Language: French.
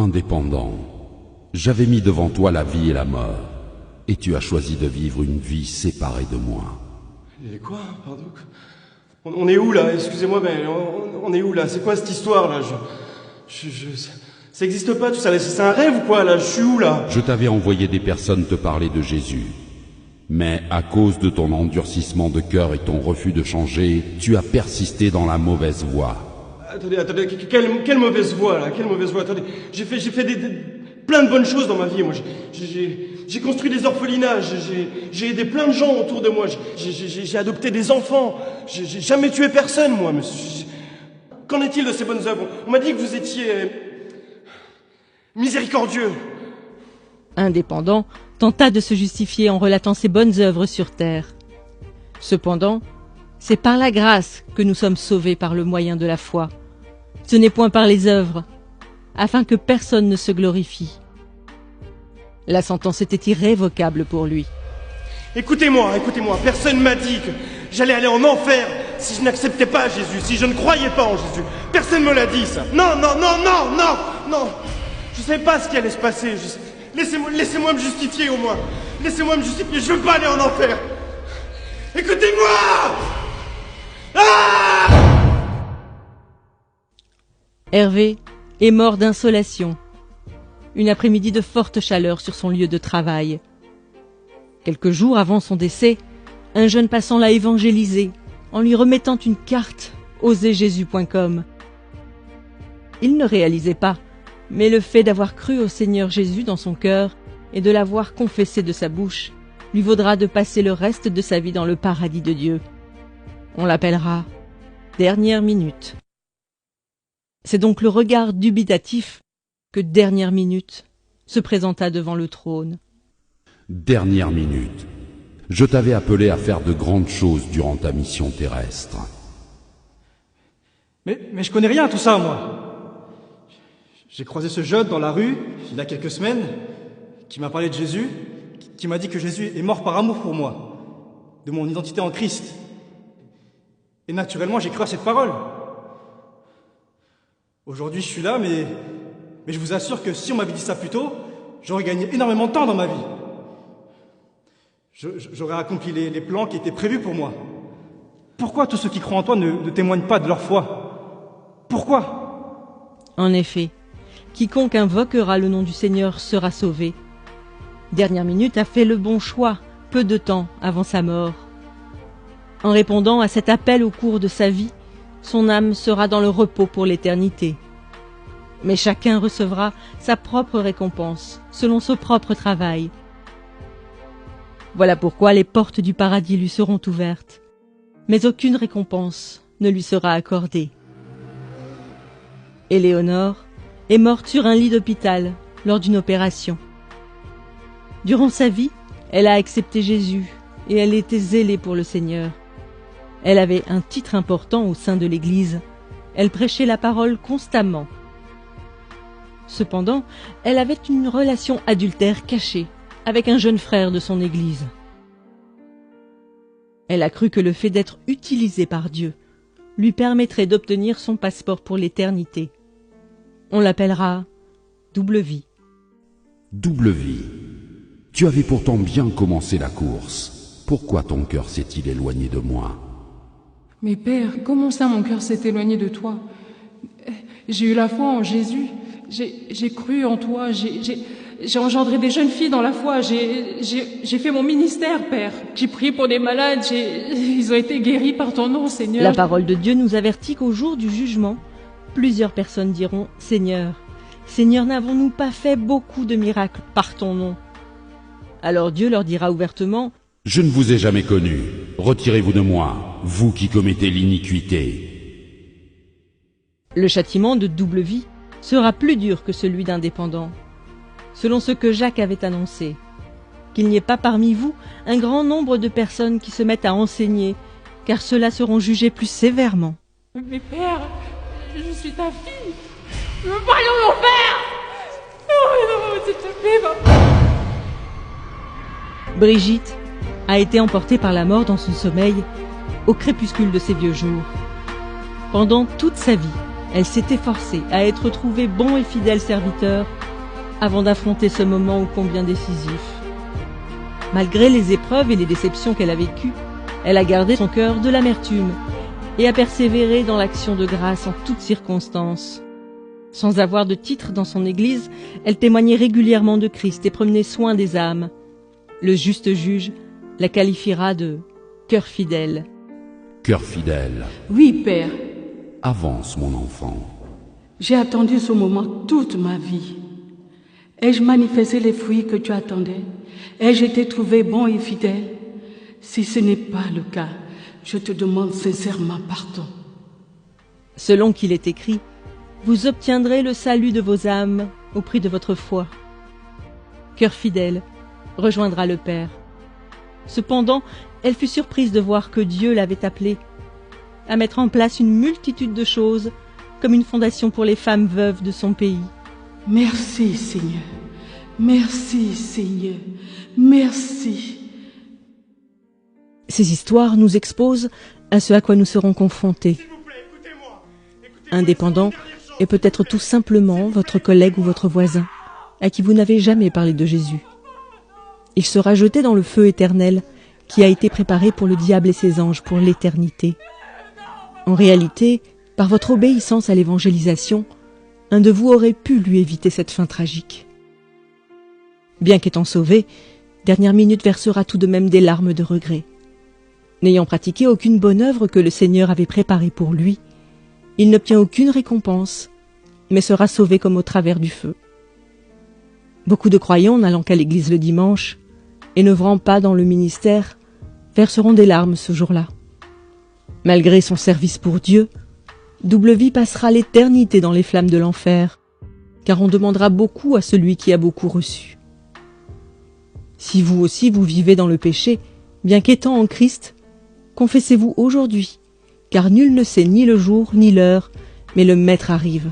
Indépendant, j'avais mis devant toi la vie et la mort, et tu as choisi de vivre une vie séparée de moi. Et quoi? Pardon? On est où là? Excusez-moi, mais on est où là? C'est quoi cette histoire là? Ça existe pas tout ça, c'est un rêve ou quoi là? Je suis où là? Je t'avais envoyé des personnes te parler de Jésus, mais à cause de ton endurcissement de cœur et ton refus de changer, tu as persisté dans la mauvaise voie. Attendez, quelle mauvaise voie là? Quelle mauvaise voie? Attendez, j'ai fait plein de bonnes choses dans ma vie, moi. J'ai construit des orphelinats, j'ai aidé plein de gens autour de moi, j'ai adopté des enfants, j'ai jamais tué personne, moi. Qu'en est-il de ces bonnes œuvres? On m'a dit que vous étiez miséricordieux. Indépendant tenta de se justifier en relatant ses bonnes œuvres sur terre. Cependant, c'est par la grâce que nous sommes sauvés par le moyen de la foi. Ce n'est point par les œuvres, afin que personne ne se glorifie. La sentence était irrévocable pour lui. Écoutez-moi, personne m'a dit que j'allais aller en enfer si je n'acceptais pas Jésus, si je ne croyais pas en Jésus. Personne me l'a dit, ça. Non. Je savais pas ce qui allait se passer. Laissez-moi me justifier au moins. Laissez-moi me justifier, je veux pas aller en enfer. Écoutez-moi! Ah! Hervé est mort d'insolation. Une après-midi de forte chaleur sur son lieu de travail. Quelques jours avant son décès, un jeune passant l'a évangélisé en lui remettant une carte oserjésus.com. Il ne réalisait pas, mais le fait d'avoir cru au Seigneur Jésus dans son cœur et de l'avoir confessé de sa bouche lui vaudra de passer le reste de sa vie dans le paradis de Dieu. On l'appellera Dernière Minute. C'est donc le regard dubitatif que Dernière Minute se présenta devant le trône. Dernière minute. Je t'avais appelé à faire de grandes choses durant ta mission terrestre. Mais je connais rien à tout ça, moi. J'ai croisé ce jeune dans la rue, il y a quelques semaines, qui m'a parlé de Jésus, qui m'a dit que Jésus est mort par amour pour moi, de mon identité en Christ. Et naturellement, j'ai cru à cette parole. Aujourd'hui, je suis là, mais je vous assure que si on m'avait dit ça plus tôt, j'aurais gagné énormément de temps dans ma vie. J'aurais accompli les plans qui étaient prévus pour moi. Pourquoi tous ceux qui croient en toi ne témoignent pas de leur foi? Pourquoi? En effet, quiconque invoquera le nom du Seigneur sera sauvé. Dernière Minute a fait le bon choix, peu de temps avant sa mort. En répondant à cet appel au cours de sa vie, son âme sera dans le repos pour l'éternité. Mais chacun recevra sa propre récompense, selon son propre travail. Voilà pourquoi les portes du paradis lui seront ouvertes, mais aucune récompense ne lui sera accordée. Éléonore est morte sur un lit d'hôpital lors d'une opération. Durant sa vie, elle a accepté Jésus et elle était zélée pour le Seigneur. Elle avait un titre important au sein de l'Église. Elle prêchait la parole constamment. Cependant, elle avait une relation adultère cachée avec un jeune frère de son Église. Elle a cru que le fait d'être utilisée par Dieu lui permettrait d'obtenir son passeport pour l'éternité. On l'appellera Double Vie. Double vie. Tu avais pourtant bien commencé la course. Pourquoi ton cœur s'est-il éloigné de moi? Mais Père, comment ça mon cœur s'est éloigné de toi? J'ai eu la foi en Jésus, j'ai cru en toi, j'ai engendré des jeunes filles dans la foi, j'ai fait mon ministère, Père. J'ai prié pour des malades, ils ont été guéris par ton nom, Seigneur. La parole de Dieu nous avertit qu'au jour du jugement, plusieurs personnes diront « Seigneur, Seigneur, n'avons-nous pas fait beaucoup de miracles par ton nom ?» Alors Dieu leur dira ouvertement « Je ne vous ai jamais connu. Retirez-vous de moi, vous qui commettez l'iniquité. » Le châtiment de double vie sera plus dur que celui d'indépendant, selon ce que Jacques avait annoncé. Qu'il n'y ait pas parmi vous un grand nombre de personnes qui se mettent à enseigner, car ceux-là seront jugés plus sévèrement. Mais Père, je suis ta fille. Je veux pas aller en enfer. Non, s'il te plaît, papa. Brigitte a été emportée par la mort dans son sommeil au crépuscule de ses vieux jours. Pendant toute sa vie, Elle s'est efforcée à être trouvée bon et fidèle serviteur avant d'affronter ce moment ô combien décisif. Malgré les épreuves et les déceptions qu'elle a vécues, elle a gardé son cœur de l'amertume et a persévéré dans l'action de grâce en toutes circonstances. Sans avoir de titre dans son église, elle témoignait régulièrement de Christ et prenait soin des âmes. Le juste juge la qualifiera de « cœur fidèle ». Cœur fidèle, Oui, Père, avance mon enfant. j'ai attendu ce moment toute ma vie. Ai-je manifesté les fruits que tu attendais? Ai-je été trouvé bon et fidèle? Si ce n'est pas le cas, je te demande sincèrement pardon. Selon qu'il est écrit, vous obtiendrez le salut de vos âmes au prix de votre foi. Cœur fidèle rejoindra le Père. Cependant, elle fut surprise de voir que Dieu l'avait appelée à mettre en place une multitude de choses, comme une fondation pour les femmes veuves de son pays. Merci, Seigneur. Merci, Seigneur. Merci. Ces histoires nous exposent à ce à quoi nous serons confrontés. Indépendant et peut-être tout simplement votre collègue ou votre voisin, à qui vous n'avez jamais parlé de Jésus. Il sera jeté dans le feu éternel qui a été préparé pour le diable et ses anges pour l'éternité. En réalité, par votre obéissance à l'évangélisation, un de vous aurait pu lui éviter cette fin tragique. Bien qu'étant sauvé, Dernière Minute versera tout de même des larmes de regret. N'ayant pratiqué aucune bonne œuvre que le Seigneur avait préparée pour lui, il n'obtient aucune récompense, mais sera sauvé comme au travers du feu. Beaucoup de croyants n'allant qu'à l'église le dimanche et n'œuvrant pas dans le ministère verseront des larmes ce jour-là. Malgré son service pour Dieu, Double Vie passera l'éternité dans les flammes de l'enfer, car on demandera beaucoup à celui qui a beaucoup reçu. Si vous aussi vous vivez dans le péché, bien qu'étant en Christ, confessez-vous aujourd'hui, car nul ne sait ni le jour ni l'heure, mais le Maître arrive.